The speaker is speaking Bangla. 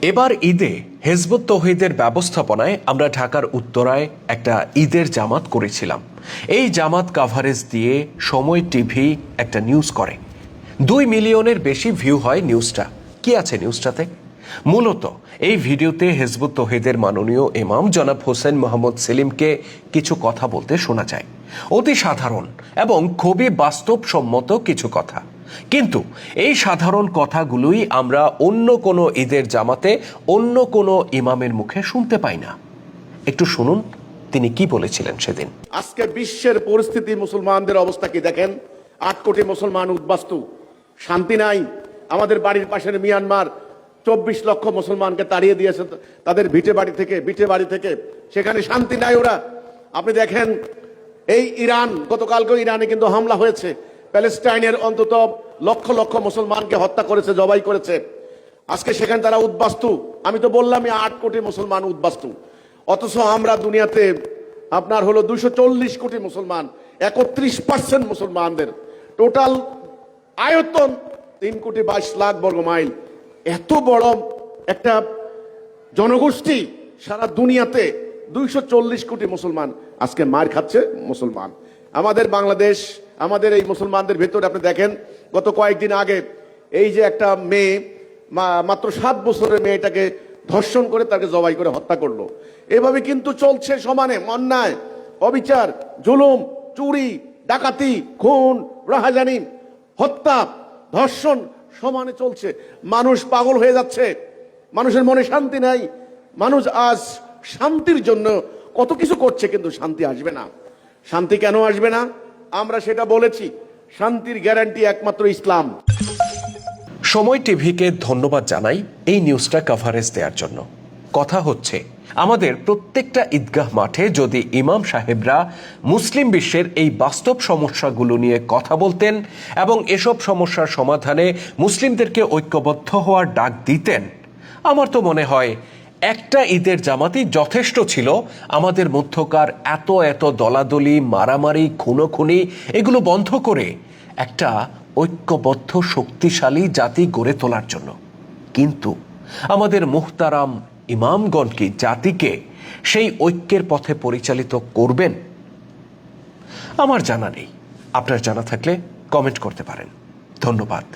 এবার ঈদে হিজবুত তৌহিদের ব্যবস্থাপনায় আমরা ঢাকার উত্তরায় একটা ঈদের জামাত করেছিলাম। এই জামাত কাভারেজ দিয়ে সময় টিভি একটা নিউজ করে। 2 মিলিয়নের বেশি ভিউ হয় নিউজটা। কি আছে নিউজটাতে? মূলত এই ভিডিওতে হিজবুত তৌহিদের মাননীয় ইমাম জনাব হোসেন মোহাম্মদ সেলিমকে কিছু কথা বলতে শোনা যায়। অতি সাধারণ এবং খুবই বাস্তবসম্মত কিছু কথা, কিন্তু এই সাধারণ কথাগুলোই আমরা অন্য কোনো ঈদের জামাতে অন্য কোনো ইমামের মুখে শুনতে পাই না। একটু শুনুন তিনি কি বলেছিলেন সেদিন। আজকে বিশ্বের পরিস্থিতি, মুসলমানদের অবস্থা কি দেখেন। 8 কোটি মুসলমান উদ্বাস্তু, শান্তি নাই। আমাদের বাড়ির পাশের মিয়ানমার 24 লক্ষ মুসলমানকে তাড়িয়ে দিয়েছে তাদের ভিটে বাড়ি থেকে। সেখানে শান্তি নাই ওরা। আপনি দেখেন এই ইরান, গতকালকে ইরানে কিন্তু হামলা হয়েছে। প্যালেস্টাইনের অন্তত লক্ষ লক্ষ মুসলমানকে হত্যা করেছে, জবাই করেছে। আজকে সেখানে তারা উদ্বাস্তু। আমি তো বললামই 8 কোটি মুসলমান উদ্বাস্তু। অথচ আমরা দুনিয়াতে আপনার হলো 240 কোটি মুসলমান, 31% মুসলমানদের টোটাল আয়তন 3 কোটি 22 লাখ বর্গ মাইল। এত বড় একটা জনগোষ্ঠী সারা দুনিয়াতে 240 কোটি মুসলমান আজকে মার খাচ্ছে মুসলমান। আমাদের বাংলাদেশ, আমাদের এই মুসলমানদের ভেতরে আপনি দেখেন গত কয়েকদিন আগে এই যে একটা মেয়ে, মাত্র 7 বছরের মেয়েটাকে ধর্ষণ করে তাকে জবাই করে হত্যা করলো। এভাবে কিন্তু চলছে সমানে অন্যায়, অবিচার, জুলুম, চুরি, ডাকাতি, খুন, রাহাজানি, হত্যা, ধর্ষণ সমানে চলছে। মানুষ পাগল হয়ে যাচ্ছে, মানুষের মনে শান্তি নাই। মানুষ আজ শান্তির জন্য কত কিছু করছে, কিন্তু শান্তি আসবে না। শান্তি কেন আসবে না? আমরা সেটা বলেছি। শান্তির গ্যারান্টি একমাত্র ইসলাম। সময় টিভিকে ধন্যবাদ জানাই এই নিউজটা কভারেজ দেওয়ার জন্য। কথা হচ্ছে, আমাদের প্রত্যেকটা ঈদগাহ মাঠে যদি ইমাম সাহেবরা মুসলিম বিশ্বের এই বাস্তব সমস্যাগুলো নিয়ে কথা বলতেন এবং এসব সমস্যার সমাধানে মুসলিমদেরকে ঐক্যবদ্ধ হওয়ার ডাক দিতেন, আমার তো মনে হয় একটা ঈদের জামাতই যথেষ্ট ছিল আমাদের মধ্যকার এত দলাদলি, মারামারি, খুনোখুনি এগুলো বন্ধ করে একটা ঐক্যবদ্ধ শক্তিশালী জাতি গড়ে তোলার জন্য। কিন্তু আমাদের মুহতারাম ইমামগণ কি জাতিকে সেই ঐক্যের পথে পরিচালিত করবেন? আমার জানা নেই। আপনার জানা থাকলে কমেন্ট করতে পারেন। ধন্যবাদ।